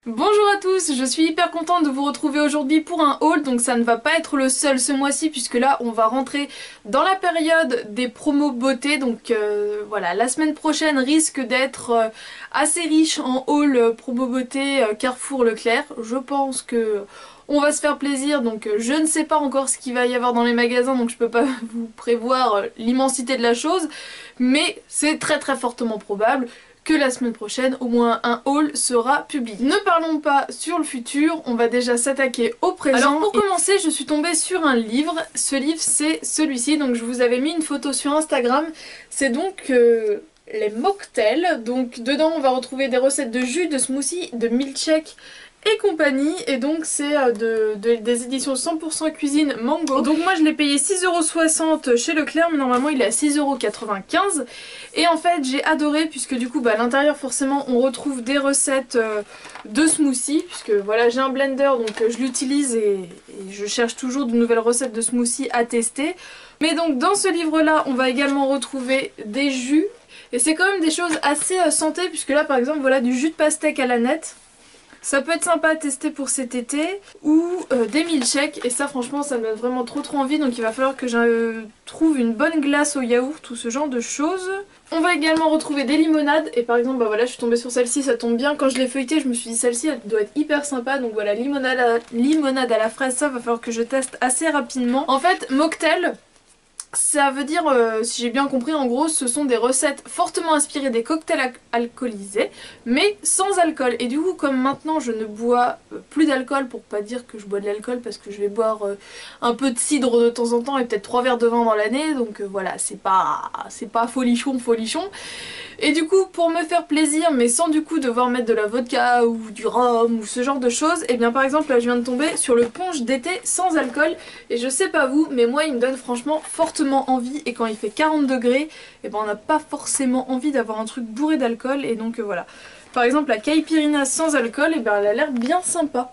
Bonjour à tous, je suis hyper contente de vous retrouver aujourd'hui pour un haul, donc ça ne va pas être le seul ce mois-ci puisque là on va rentrer dans la période des promos beauté, donc voilà, la semaine prochaine risque d'être assez riche en haul promo beauté Carrefour Leclerc. Je pense que on va se faire plaisir, donc je ne sais pas encore ce qu'il va y avoir dans les magasins, donc je peux pas vous prévoir l'immensité de la chose, mais c'est très fortement probable que la semaine prochaine, au moins un haul sera publié. Ne parlons pas sur le futur, on va déjà s'attaquer au présent. Alors pour commencer, je suis tombée sur un livre. Ce livre, c'est celui-ci, donc je vous avais mis une photo sur Instagram. C'est donc les mocktails. Donc dedans, on va retrouver des recettes de jus, de smoothie, de milkshake et compagnie, et donc c'est des éditions 100% cuisine mango. Donc moi je l'ai payé 6,60€ chez Leclerc, mais normalement il est à 6,95€. Et en fait j'ai adoré puisque du coup à l'intérieur forcément on retrouve des recettes de smoothie, puisque voilà j'ai un blender donc je l'utilise et je cherche toujours de nouvelles recettes de smoothie à tester. Mais donc dans ce livre là on va également retrouver des jus, et c'est quand même des choses assez santé, puisque là par exemple voilà du jus de pastèque à l'aneth. Ça peut être sympa à tester pour cet été, ou des milkshakes, et ça franchement ça me donne vraiment trop envie, donc il va falloir que je trouve une bonne glace au yaourt ou ce genre de choses. On va également retrouver des limonades, et par exemple voilà je suis tombée sur celle-ci, ça tombe bien, quand je l'ai feuilletée je me suis dit celle-ci elle doit être hyper sympa, donc voilà limonade à la fraise, ça va falloir que je teste assez rapidement. En fait mocktail, ça veut dire, si j'ai bien compris, en gros, ce sont des recettes fortement inspirées des cocktails alcoolisés, mais sans alcool. Et du coup, comme maintenant je ne bois plus d'alcool, pour pas dire que je bois de l'alcool, parce que je vais boire un peu de cidre de temps en temps et peut-être 3 verres de vin dans l'année, donc voilà, c'est pas folichon. Et du coup, pour me faire plaisir, mais sans du coup devoir mettre de la vodka ou du rhum ou ce genre de choses, et bien par exemple là je viens de tomber sur le punch d'été sans alcool, et je sais pas vous, mais moi il me donne franchement fortement envie, et quand il fait 40 degrés, et ben on n'a pas forcément envie d'avoir un truc bourré d'alcool, et donc voilà. Par exemple la caipirinha sans alcool, et ben elle a l'air bien sympa.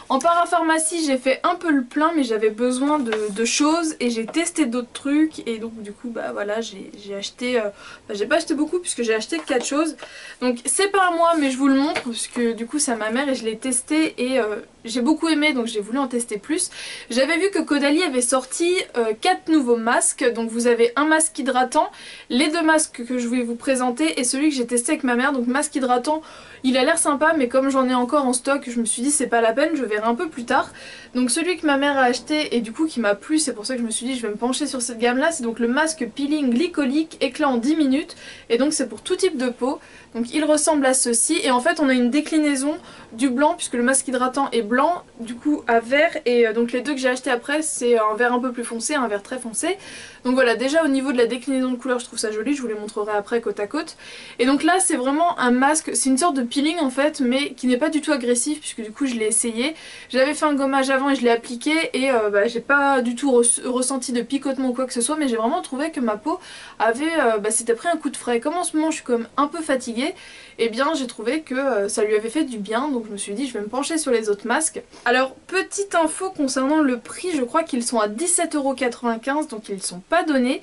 En parapharmacie j'ai fait un peu le plein, mais j'avais besoin de choses et j'ai testé d'autres trucs, et donc du coup bah voilà j'ai acheté, j'ai pas acheté beaucoup puisque j'ai acheté 4 choses. Donc c'est pas à moi mais je vous le montre parce que du coup c'est à ma mère et je l'ai testé, et j'ai beaucoup aimé, donc j'ai voulu en tester plus. J'avais vu que Caudalie avait sorti 4 nouveaux masques, donc vous avez un masque hydratant, les deux masques que je vais vous présenter et celui que j'ai testé avec ma mère. Donc masque hydratant, il a l'air sympa, mais comme j'en ai encore en stock, je me suis dit c'est pas la peine, je verrai un peu plus tard. Donc celui que ma mère a acheté et du coup qui m'a plu, c'est pour ça que je me suis dit je vais me pencher sur cette gamme là, c'est donc le masque peeling glycolique éclat en 10 minutes, et donc c'est pour tout type de peau. Donc il ressemble à ceci, et en fait on a une déclinaison du blanc puisque le masque hydratant est blanc, du coup à vert, et donc les deux que j'ai acheté après c'est un vert un peu plus foncé, un vert très foncé. Donc voilà, déjà au niveau de la déclinaison de couleur je trouve ça joli, je vous les montrerai après côte à côte. Et donc là c'est vraiment un masque, c'est une sorte de peeling en fait, mais qui n'est pas du tout agressif puisque du coup je l'ai essayé. J'avais fait un gommage avant et je l'ai appliqué, et j'ai pas du tout ressenti de picotement ou quoi que ce soit, mais j'ai vraiment trouvé que ma peau avait, s'était pris un coup de frais. Comme en ce moment je suis comme un peu fatiguée, et bien j'ai trouvé que ça lui avait fait du bien, donc je me suis dit je vais me pencher sur les autres masques. Alors petite info concernant le prix, je crois qu'ils sont à 17,95€, donc ils sont pas donnés.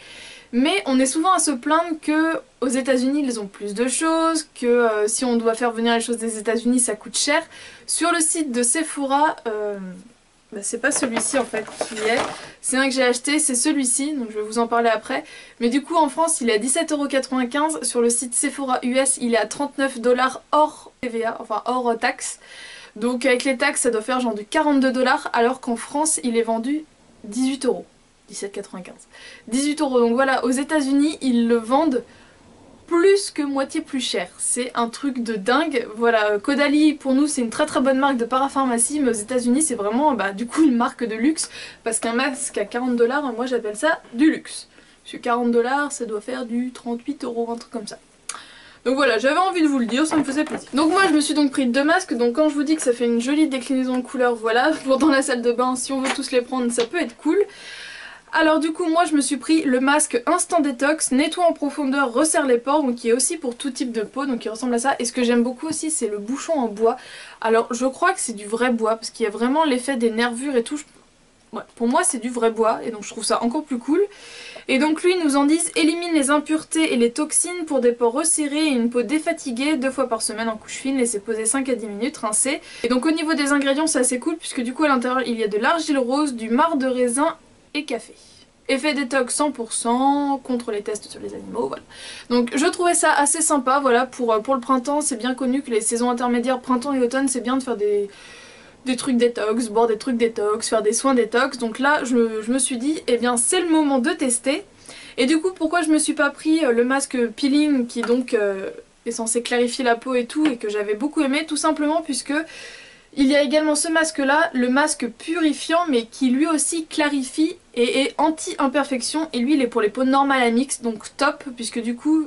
Mais on est souvent à se plaindre que aux États-Unis ils ont plus de choses, que si on doit faire venir les choses des États-Unis ça coûte cher. Sur le site de Sephora, c'est pas celui-ci en fait qui est, c'est un que j'ai acheté, c'est celui-ci, donc je vais vous en parler après. Mais du coup en France il est à 17,95€, sur le site Sephora US il est à 39$ hors TVA, enfin hors taxe. Donc avec les taxes ça doit faire genre du 42$, alors qu'en France il est vendu 18€. 17,95€. 18€, donc voilà, aux États-Unis ils le vendent plus que moitié plus cher. C'est un truc de dingue. Voilà, Caudalie pour nous c'est une très bonne marque de parapharmacie, mais aux États-Unis c'est vraiment du coup une marque de luxe, parce qu'un masque à 40$, moi j'appelle ça du luxe. Sur 40$, ça doit faire du 38€, un truc comme ça. Donc voilà, j'avais envie de vous le dire, ça me faisait plaisir. Donc moi je me suis donc pris 2 masques, donc quand je vous dis que ça fait une jolie déclinaison de couleurs, voilà, pour dans la salle de bain, si on veut tous les prendre, ça peut être cool. Alors du coup moi je me suis pris le masque Instant Détox, nettoie en profondeur, resserre les pores, donc qui est aussi pour tout type de peau, donc qui ressemble à ça. Et ce que j'aime beaucoup aussi c'est le bouchon en bois. Alors je crois que c'est du vrai bois, parce qu'il y a vraiment l'effet des nervures et tout. Ouais, pour moi c'est du vrai bois, et donc je trouve ça encore plus cool. Et donc lui, ils nous en disent élimine les impuretés et les toxines pour des pores resserrés et une peau défatiguée 2 fois par semaine en couche fine, laissez poser 5 à 10 minutes, rincez. Et donc au niveau des ingrédients, c'est assez cool puisque du coup à l'intérieur il y a de l'argile rose, du marc de raisin et café. Effet détox 100% contre les tests sur les animaux, voilà. Donc je trouvais ça assez sympa, voilà, pour le printemps. C'est bien connu que les saisons intermédiaires, printemps et automne, c'est bien de faire des trucs détox, boire des trucs détox, faire des soins détox. Donc là, je me suis dit, eh bien c'est le moment de tester. Et du coup, pourquoi je me suis pas pris le masque peeling qui donc est censé clarifier la peau et tout, et que j'avais beaucoup aimé, tout simplement puisque il y a également ce masque là, le masque purifiant, mais qui lui aussi clarifie et est anti-imperfection, et lui il est pour les peaux normales à mix, donc top, puisque du coup,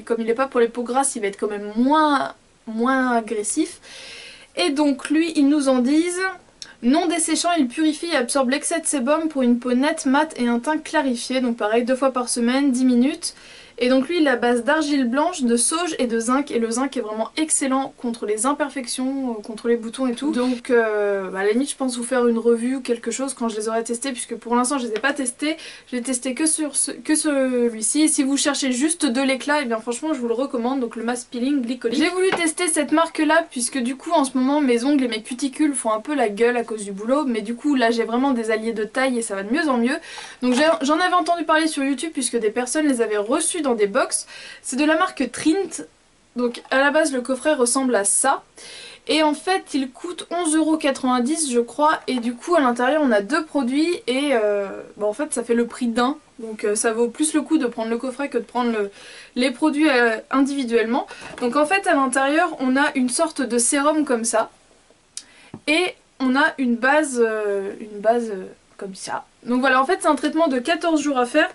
comme il n'est pas pour les peaux grasses, il va être quand même moins agressif. Et donc lui, ils nous en disent non desséchant, il purifie et absorbe l'excès de sébum pour une peau nette, mate et un teint clarifié, donc pareil 2 fois par semaine, 10 minutes. Et donc lui il est à base d'argile blanche, de sauge et de zinc, et le zinc est vraiment excellent contre les imperfections, contre les boutons et tout. Donc à la limite je pense vous faire une revue ou quelque chose quand je les aurai testés, puisque pour l'instant je les ai pas testés, je l'ai testé que sur celui-ci. Et si vous cherchez juste de l'éclat, et bien franchement je vous le recommande, donc le mask peeling glycolique. J'ai voulu tester cette marque là puisque du coup en ce moment mes ongles et mes cuticules font un peu la gueule à cause du boulot, mais du coup là j'ai vraiment des alliés de taille et ça va de mieux en mieux. Donc j'en avais entendu parler sur YouTube puisque des personnes les avaient reçus dans des box. C'est de la marque Trint, donc à la base le coffret ressemble à ça, et en fait il coûte 11,90 € je crois, et du coup à l'intérieur on a 2 produits et en fait ça fait le prix d'un, donc ça vaut plus le coup de prendre le coffret que de prendre les produits individuellement. Donc en fait à l'intérieur on a une sorte de sérum comme ça, et on a une base comme ça. Donc voilà, en fait c'est un traitement de 14 jours à faire.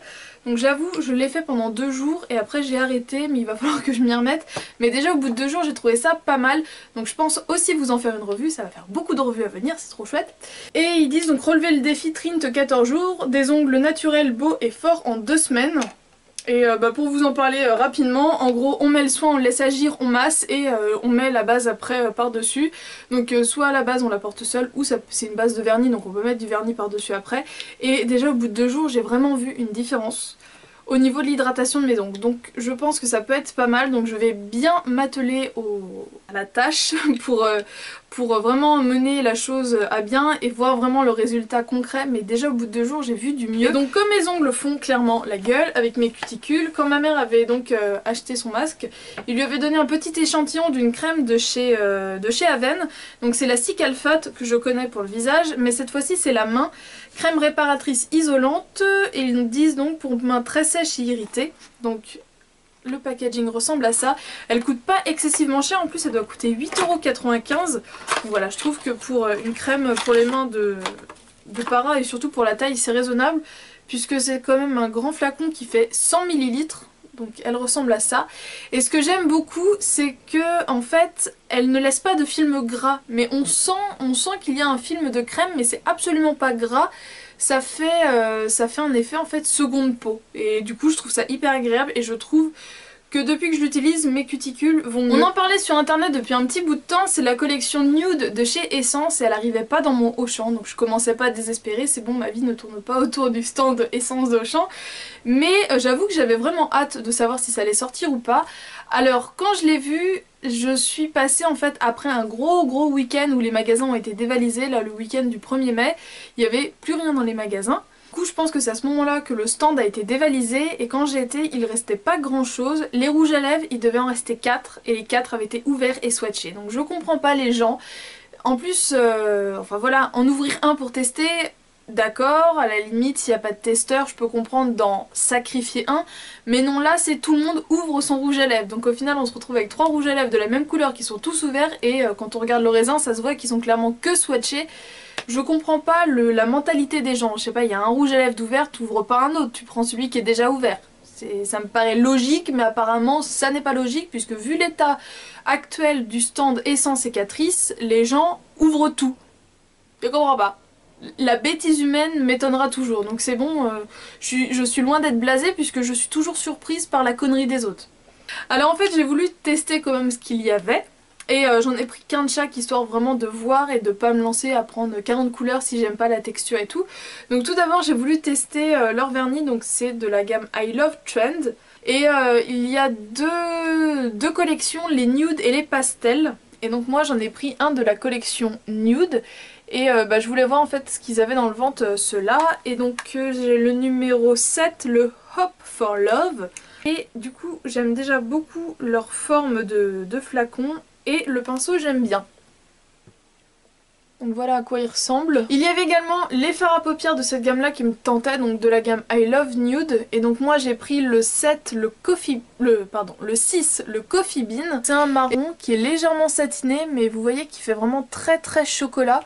Donc j'avoue, je l'ai fait pendant 2 jours et après j'ai arrêté, mais il va falloir que je m'y remette. Mais déjà au bout de 2 jours j'ai trouvé ça pas mal. Donc je pense aussi vous en faire une revue, ça va faire beaucoup de revues à venir, c'est trop chouette. Et ils disent donc relever le défi Trint 14 jours, des ongles naturels, beaux et forts en 2 semaines. Et pour vous en parler rapidement, en gros on met le soin, on le laisse agir, on masse et on met la base après par dessus. Donc soit la base on la porte seule, ou c'est une base de vernis donc on peut mettre du vernis par dessus après. Et déjà au bout de 2 jours j'ai vraiment vu une différence au niveau de l'hydratation de mes ongles. Donc je pense que ça peut être pas mal, donc je vais bien m'atteler à la tâche pour vraiment mener la chose à bien et voir vraiment le résultat concret. Mais déjà au bout de 2 jours j'ai vu du mieux. Et donc comme mes ongles font clairement la gueule avec mes cuticules, quand ma mère avait donc acheté son masque, il lui avait donné un petit échantillon d'une crème de chez Aven. Donc c'est la Cicalfate que je connais pour le visage, mais cette fois-ci c'est la main. Crème réparatrice isolante, et ils nous disent donc pour mains très sèches et irritées. Donc le packaging ressemble à ça. Elle coûte pas excessivement cher, en plus elle doit coûter 8,95 €. Donc voilà, je trouve que pour une crème pour les mains de Para et surtout pour la taille c'est raisonnable, puisque c'est quand même un grand flacon qui fait 100 ml. Donc elle ressemble à ça. Et ce que j'aime beaucoup, c'est que en fait, elle ne laisse pas de film gras. Mais on sent qu'il y a un film de crème, mais c'est absolument pas gras. Ça fait un effet en fait seconde peau. Et du coup, je trouve ça hyper agréable et je trouve que depuis que je l'utilise, mes cuticules vont mieux. On en parlait sur internet depuis un petit bout de temps, c'est la collection Nude de chez Essence et elle arrivait pas dans mon Auchan, donc je commençais pas à désespérer, c'est bon, ma vie ne tourne pas autour du stand Essence d'Auchan. Mais j'avoue que j'avais vraiment hâte de savoir si ça allait sortir ou pas. Alors quand je l'ai vu, je suis passée en fait après un gros week-end où les magasins ont été dévalisés, là le week-end du 1er mai, il n'y avait plus rien dans les magasins. Du coup je pense que c'est à ce moment là que le stand a été dévalisé, et quand j'ai été il restait pas grand chose. Les rouges à lèvres il devait en rester 4 et les 4 avaient été ouverts et swatchés, donc je comprends pas les gens. En plus enfin voilà, en ouvrir un pour tester, d'accord, à la limite s'il n'y a pas de testeur je peux comprendre d'en sacrifier un, mais non, là c'est tout le monde ouvre son rouge à lèvres, donc au final on se retrouve avec 3 rouges à lèvres de la même couleur qui sont tous ouverts, et quand on regarde le raisin ça se voit qu'ils sont clairement que swatchés. Je comprends pas la mentalité des gens, je sais pas, il y a un rouge à lèvres d'ouvert, tu ouvres pas un autre, tu prends celui qui est déjà ouvert. Ça me paraît logique, mais apparemment ça n'est pas logique, puisque vu l'état actuel du stand Essence et Catrice, les gens ouvrent tout. Je comprends pas. La bêtise humaine m'étonnera toujours, donc c'est bon, je suis loin d'être blasée puisque je suis toujours surprise par la connerie des autres. Alors en fait j'ai voulu tester quand même ce qu'il y avait, Et j'en ai pris qu'un de chaque histoire vraiment de voir et de pas me lancer à prendre 40 couleurs si j'aime pas la texture et tout. Donc tout d'abord j'ai voulu tester leur vernis, donc c'est de la gamme I Love Trend. Et il y a deux collections, les nude et les pastels. Et donc moi j'en ai pris un de la collection nude. Et je voulais voir en fait ce qu'ils avaient dans le ventre, ceux-là. Et donc j'ai le numéro 7, le Hope for Love. Et du coup j'aime déjà beaucoup leur forme de flacon. Et le pinceau j'aime bien. Donc voilà à quoi il ressemble. Il y avait également les fards à paupières de cette gamme là qui me tentaient, donc de la gamme I Love Nude. Et donc moi j'ai pris le 7, le 6, le Coffee Bean. C'est un marron qui est légèrement satiné, mais vous voyez qu'il fait vraiment très très chocolat.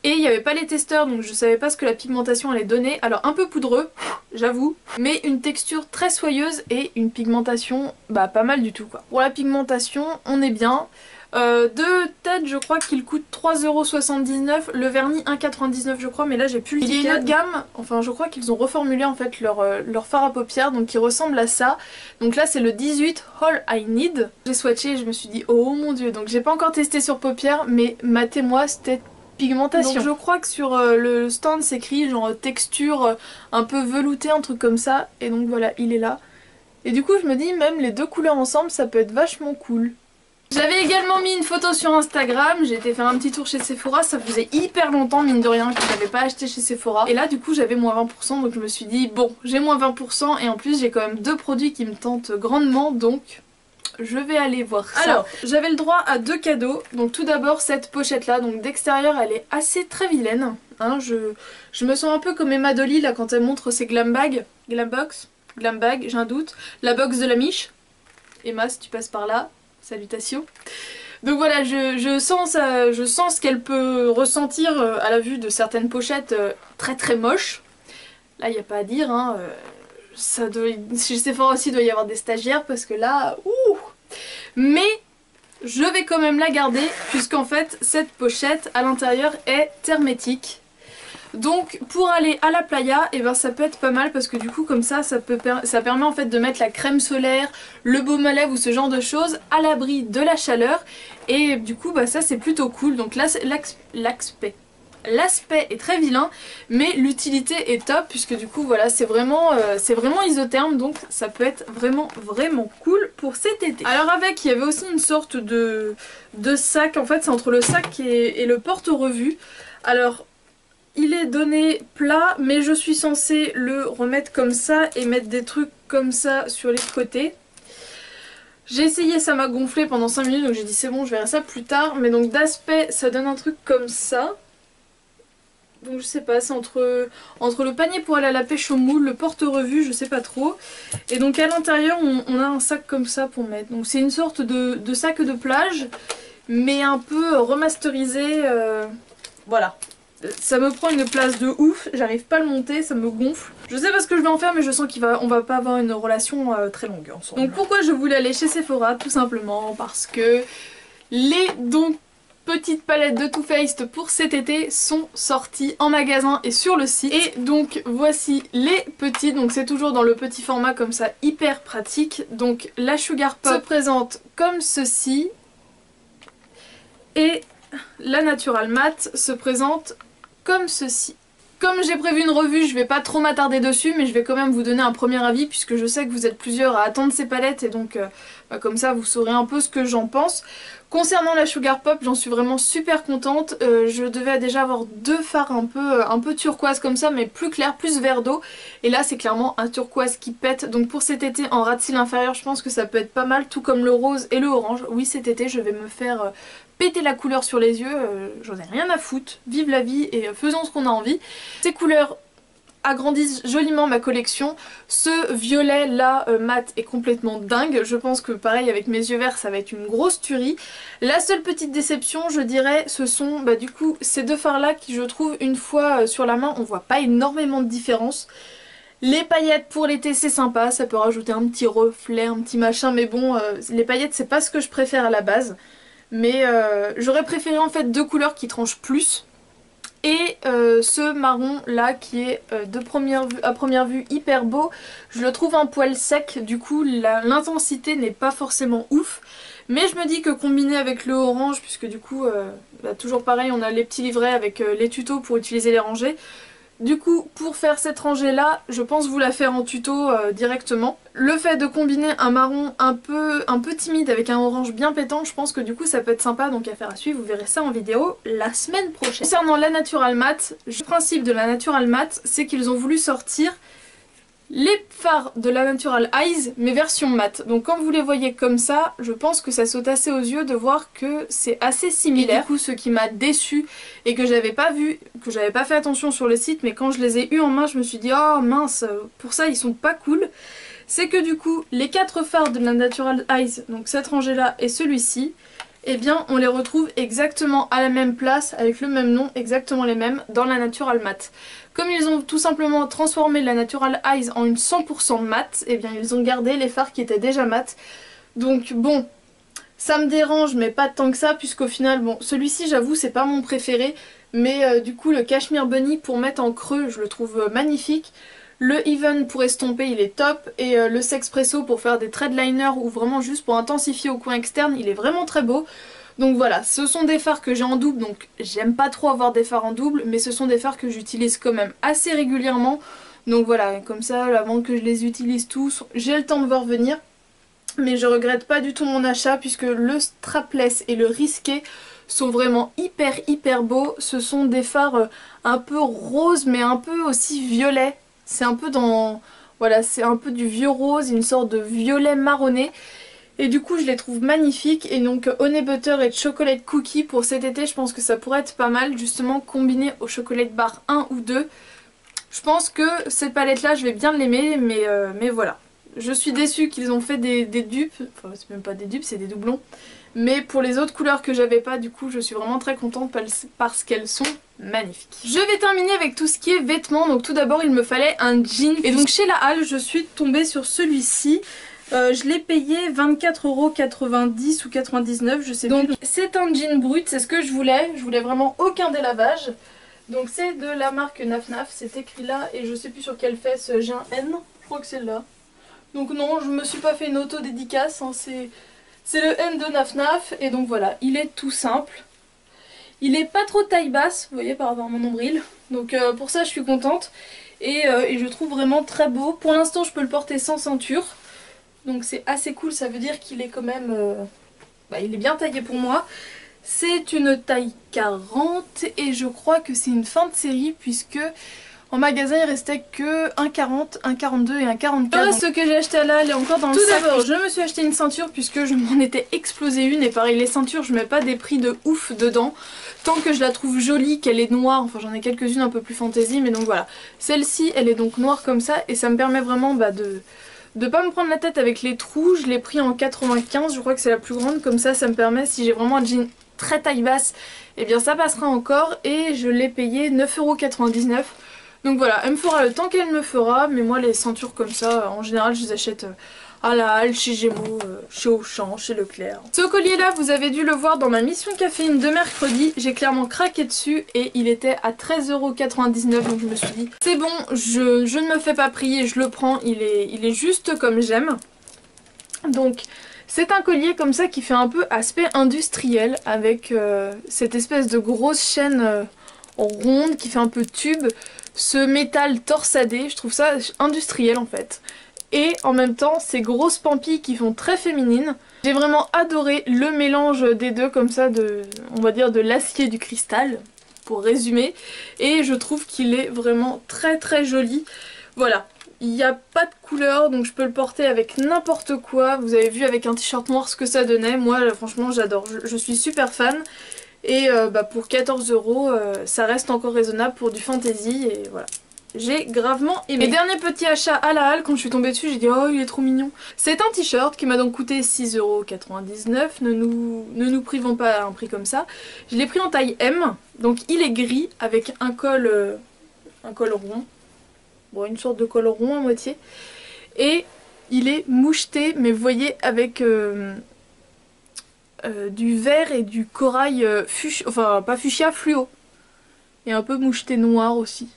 Et il n'y avait pas les testeurs, donc je savais pas ce que la pigmentation allait donner. Alors un peu poudreux, j'avoue, mais une texture très soyeuse et une pigmentation pas mal du tout quoi. Pour la pigmentation, on est bien. De tête je crois qu'il coûte 3,79€, le vernis 1,99€ je crois, mais là j'ai plus le ticket. Il y a une autre gamme, enfin je crois qu'ils ont reformulé en fait leur fard à paupières, donc qui ressemble à ça. Donc là c'est le 18 All I Need. J'ai swatché et je me suis dit oh mon dieu, donc j'ai pas encore testé sur paupières, mais matez-moi cette pigmentation. Donc je crois que sur le stand c'est écrit genre texture un peu veloutée, un truc comme ça, et donc voilà il est là. Et du coup je me dis même les deux couleurs ensemble ça peut être vachement cool. J'avais également mis une photo sur Instagram, j'ai été faire un petit tour chez Sephora, ça faisait hyper longtemps mine de rien que je n'avais pas acheté chez Sephora. Et là du coup j'avais moins 20%, donc je me suis dit bon j'ai moins 20% et en plus j'ai quand même deux produits qui me tentent grandement, donc je vais aller voir ça. Alors j'avais le droit à deux cadeaux, donc tout d'abord cette pochette là, donc d'extérieur elle est assez très vilaine. Hein, je me sens un peu comme Emma Dolly là quand elle montre ses glam bags, glam bag, j'ai un doute, la box de la Miche. Emma si tu passes par là. Salutations. Donc voilà, je sens ce qu'elle peut ressentir à la vue de certaines pochettes très très moches. Là, il n'y a pas à dire, hein. Chez Sephora aussi, il doit y avoir des stagiaires parce que là, ouh. Mais je vais quand même la garder puisqu'en fait, cette pochette à l'intérieur est hermétique. Donc pour aller à la playa, et ça peut être pas mal parce que du coup comme ça permet en fait de mettre la crème solaire, le baume à lèvres ou ce genre de choses à l'abri de la chaleur. Et du coup ça c'est plutôt cool. Donc là l'aspect est très vilain, mais l'utilité est top puisque du coup voilà c'est vraiment isotherme, donc ça peut être vraiment cool pour cet été. Alors avec il y avait aussi une sorte de sac, en fait c'est entre le sac et le porte-revue. Alors il est donné plat, mais je suis censée le remettre comme ça et mettre des trucs comme ça sur les côtés. J'ai essayé, ça m'a gonflé pendant 5 minutes, donc j'ai dit c'est bon, je verrai ça plus tard. Mais donc d'aspect, ça donne un truc comme ça. Donc je sais pas, c'est entre le panier pour aller à la pêche au moule, le porte-revue, je sais pas trop. Et donc à l'intérieur, on a un sac comme ça pour mettre. Donc c'est une sorte de sac de plage, mais un peu remasterisé. Voilà. Ça me prend une place de ouf, j'arrive pas à le monter, ça me gonfle. Je sais pas ce que je vais en faire, mais je sens qu'on va pas avoir une relation très longue ensemble. Donc pourquoi je voulais aller chez Sephora? Tout simplement parce que les petites palettes de Too Faced pour cet été sont sorties en magasin et sur le site. Et donc voici les petits, donc c'est toujours dans le petit format comme ça, hyper pratique. Donc la Sugar Pop se présente comme ceci. Et la Natural Matte se présente comme ceci. Comme j'ai prévu une revue, je vais pas trop m'attarder dessus, mais je vais quand même vous donner un premier avis puisque je sais que vous êtes plusieurs à attendre ces palettes et donc comme ça vous saurez un peu ce que j'en pense. Concernant la Sugar Pop, j'en suis vraiment super contente. Je devais déjà avoir deux fards un peu turquoise comme ça, mais plus clair, plus vert d'eau. Et là c'est clairement un turquoise qui pète. Donc pour cet été en ras de cils inférieur, je pense que ça peut être pas mal, tout comme le rose et le orange. Oui, cet été je vais me faire péter la couleur sur les yeux, j'en ai rien à foutre, vive la vie et faisons ce qu'on a envie. Ces couleurs agrandissent joliment ma collection. Ce violet là mat est complètement dingue, je pense que pareil avec mes yeux verts ça va être une grosse tuerie. La seule petite déception je dirais ce sont du coup ces deux fards là qui je trouve une fois sur la main on voit pas énormément de différence. Les paillettes pour l'été c'est sympa, ça peut rajouter un petit reflet, un petit machin, mais bon les paillettes c'est pas ce que je préfère à la base. Mais j'aurais préféré en fait deux couleurs qui tranchent plus. Et ce marron là qui est à première vue hyper beau, je le trouve un poil sec, du coup l'intensité n'est pas forcément ouf. Mais je me dis que combiné avec le orange, puisque du coup, toujours pareil, on a les petits livrets avec les tutos pour utiliser les rangées. Du coup, pour faire cette rangée là, je pense vous la faire en tuto directement. Le fait de combiner un marron un peu timide avec un orange bien pétant, je pense que du coup ça peut être sympa, donc affaire à suivre, vous verrez ça en vidéo la semaine prochaine. Concernant la Natural Matte, le principe de la Natural Matte, c'est qu'ils ont voulu sortir les fards de la Natural Eyes, mais version matte. Donc quand vous les voyez comme ça, je pense que ça saute assez aux yeux de voir que c'est assez similaire. Et du coup, ce qui m'a déçu et que j'avais pas vu, que j'avais pas fait attention sur le site, mais quand je les ai eus en main, je me suis dit oh mince, pour ça ils sont pas cool. C'est que du coup, les 4 fards de la Natural Eyes, donc cette rangée là et celui-ci, eh bien on les retrouve exactement à la même place, avec le même nom, exactement les mêmes, dans la Natural Matte. Comme ils ont tout simplement transformé la Natural Eyes en une 100% matte, eh bien ils ont gardé les fards qui étaient déjà mat. Donc bon, ça me dérange mais pas tant que ça, puisqu'au final, bon, celui-ci j'avoue c'est pas mon préféré, mais du coup le Cashmere Bunny pour mettre en creux, je le trouve magnifique. Le Even pour estomper il est top, et le Sexpresso pour faire des thread liners ou vraiment juste pour intensifier au coin externe, il est vraiment très beau. Donc voilà, ce sont des fards que j'ai en double, donc j'aime pas trop avoir des fards en double, mais ce sont des fards que j'utilise quand même assez régulièrement. Donc voilà, comme ça, avant que je les utilise tous, j'ai le temps de voir venir. Mais je regrette pas du tout mon achat, puisque le strapless et le risqué sont vraiment hyper beaux. Ce sont des fards un peu roses, mais un peu aussi violets. C'est un peu dans... Voilà, c'est un peu du vieux rose, une sorte de violet marronné. Et du coup je les trouve magnifiques, et donc honey butter et chocolate cookie pour cet été, je pense que ça pourrait être pas mal, justement combiné au chocolate bar 1 ou 2. Je pense que cette palette là je vais bien l'aimer, mais voilà. Je suis déçue qu'ils ont fait des dupes, enfin c'est même pas des dupes, c'est des doublons. Mais pour les autres couleurs que j'avais pas, du coup je suis vraiment très contente parce qu'elles sont magnifiques. Je vais terminer avec tout ce qui est vêtements, donc tout d'abord il me fallait un jean. Et donc chez La Halle je suis tombée sur celui-ci. Je l'ai payé 24,90 € ou 99, je sais plus. Donc c'est un jean brut, c'est ce que je voulais vraiment aucun délavage. Donc c'est de la marque Naf Naf, c'est écrit là et je sais plus sur quelle fesse, j'ai un N, je crois que c'est là. Donc non, je me suis pas fait une auto-dédicace, hein, c'est le N de Naf Naf, et donc voilà, il est tout simple. Il est pas trop taille basse, vous voyez par rapport à mon nombril, donc pour ça je suis contente. Et je trouve vraiment très beau. Pour l'instant je peux le porter sans ceinture. Donc c'est assez cool, ça veut dire qu'il est quand même... il est bien taillé pour moi. C'est une taille 40 et je crois que c'est une fin de série, puisque en magasin il restait que un 40, un 42 et un 44. Ce que j'ai acheté là, elle est encore dans le sac. Tout d'abord je me suis acheté une ceinture puisque je m'en étais explosé une, et pareil les ceintures je mets pas des prix de ouf dedans. Tant que je la trouve jolie, qu'elle est noire, enfin j'en ai quelques-unes un peu plus fantaisie, mais donc voilà. Celle-ci elle est donc noire comme ça et ça me permet vraiment de pas me prendre la tête avec les trous. Je l'ai pris en 95, je crois que c'est la plus grande, comme ça ça me permet, si j'ai vraiment un jean très taille basse, et bien ça passera encore, et je l'ai payé 9,99 €. Donc voilà, elle me fera le temps qu'elle me fera, mais moi les ceintures comme ça, en général je les achète à la Halle, chez Gémeaux, chez Auchan, chez Leclerc. Ce collier là, vous avez dû le voir dans ma mission caféine de mercredi, j'ai clairement craqué dessus et il était à 13,99 €, donc je me suis dit c'est bon, je ne me fais pas prier, je le prends, il est juste comme j'aime. Donc c'est un collier comme ça qui fait un peu aspect industriel, avec cette espèce de grosse chaîne ronde qui fait un peu tube, ce métal torsadé, je trouve ça industriel en fait. Et en même temps ces grosses pampilles qui font très féminine. J'ai vraiment adoré le mélange des deux comme ça, on va dire de l'acier et du cristal pour résumer. Et je trouve qu'il est vraiment très joli. Voilà. Il n'y a pas de couleur, donc je peux le porter avec n'importe quoi. Vous avez vu avec un t-shirt noir ce que ça donnait. Moi franchement j'adore, je suis super fan. Et pour 14 €, ça reste encore raisonnable pour du fantasy, et voilà. J'ai gravement aimé. Et dernier petit achat à la Halle, quand je suis tombée dessus, j'ai dit oh il est trop mignon. C'est un t-shirt qui m'a donc coûté 6,99 €, ne nous privons pas à un prix comme ça. Je l'ai pris en taille M, donc il est gris avec un col rond. Bon, une sorte de col rond à moitié. Et il est moucheté, mais vous voyez avec du vert et du corail fuchsia, enfin pas fuchsia, fluo. Et un peu moucheté noir aussi.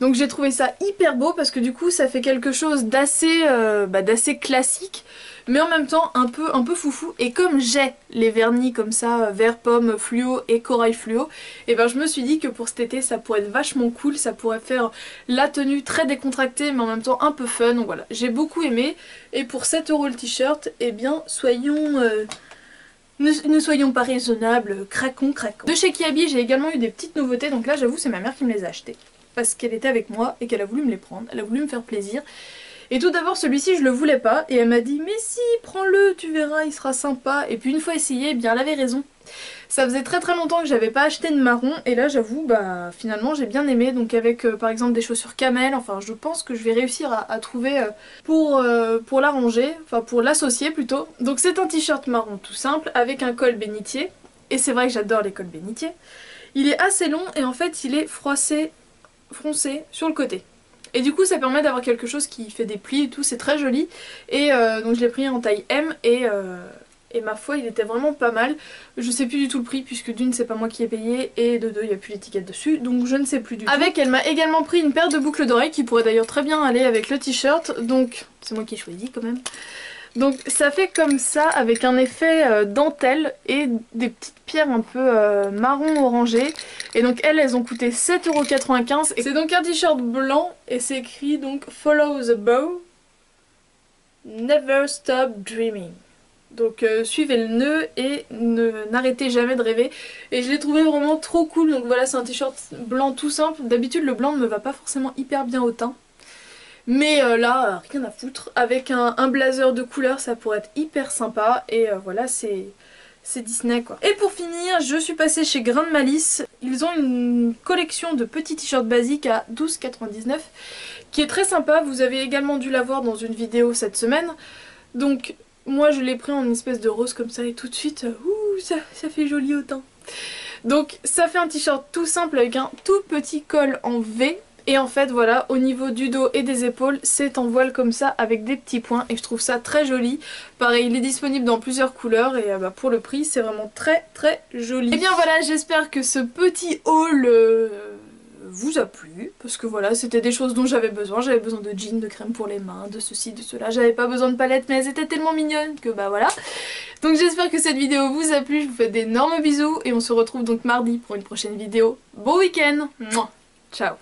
Donc j'ai trouvé ça hyper beau parce que du coup ça fait quelque chose d'assez classique, mais en même temps un peu foufou. Et comme j'ai les vernis comme ça, vert pomme fluo et corail fluo, et ben je me suis dit que pour cet été ça pourrait être vachement cool, ça pourrait faire la tenue très décontractée mais en même temps un peu fun. Donc voilà, j'ai beaucoup aimé. Et pour 7 € le t-shirt, eh bien soyons... ne soyons pas raisonnables, craquons. De chez Kiabi, j'ai également eu des petites nouveautés, donc là j'avoue c'est ma mère qui me les a achetées. Parce qu'elle était avec moi et qu'elle a voulu me les prendre, elle a voulu me faire plaisir. Et tout d'abord celui-ci je le voulais pas et elle m'a dit mais si, prends-le, tu verras, il sera sympa. Et puis une fois essayé, eh bien elle avait raison. Ça faisait très longtemps que j'avais pas acheté de marron et là j'avoue bah finalement j'ai bien aimé. Donc avec par exemple des chaussures camel, enfin je pense que je vais réussir à trouver pour l'arranger, enfin pour l'associer plutôt. Donc c'est un t-shirt marron tout simple avec un col bénitier. Et c'est vrai que j'adore les cols bénitiers. Il est assez long et en fait il est froncé sur le côté. Et du coup ça permet d'avoir quelque chose qui fait des plis et tout, c'est très joli. Et donc je l'ai pris en taille M et ma foi il était vraiment pas mal. Je sais plus du tout le prix puisque d'une c'est pas moi qui ai payé et de deux il n'y a plus l'étiquette dessus, donc je ne sais plus du tout. Avec elle m'a également pris une paire de boucles d'oreilles qui pourrait d'ailleurs très bien aller avec le t-shirt, donc c'est moi qui ai choisi quand même. Donc ça fait comme ça avec un effet dentelle et des petites pierres un peu marron orangé. Et donc elles ont coûté 7,95 €. Et c'est donc un t-shirt blanc et c'est écrit donc Follow the bow, never stop dreaming. Donc suivez le nœud et n'arrêtez jamais de rêver. Et je l'ai trouvé vraiment trop cool. Donc voilà, c'est un t-shirt blanc tout simple. D'habitude le blanc ne me va pas forcément hyper bien au teint. Mais là, rien à foutre. Avec un blazer de couleur, ça pourrait être hyper sympa. Et voilà, c'est Disney quoi. Et pour finir, je suis passée chez Grain de Malice. Ils ont une collection de petits t-shirts basiques à 12,99 € qui est très sympa. Vous avez également dû la voir dans une vidéo cette semaine. Donc moi je l'ai pris en une espèce de rose comme ça et tout de suite, ouh, ça fait joli au teint. Donc ça fait un t-shirt tout simple avec un tout petit col en V. Et en fait voilà, au niveau du dos et des épaules, c'est en voile comme ça avec des petits points et je trouve ça très joli. Pareil, il est disponible dans plusieurs couleurs et pour le prix c'est vraiment très joli. Et bien voilà, j'espère que ce petit haul vous a plu, parce que voilà, c'était des choses dont j'avais besoin de jeans, de crème pour les mains, de ceci, de cela, j'avais pas besoin de palettes mais elles étaient tellement mignonnes que bah voilà. Donc j'espère que cette vidéo vous a plu, je vous fais d'énormes bisous et on se retrouve donc mardi pour une prochaine vidéo. Bon week-end, ciao.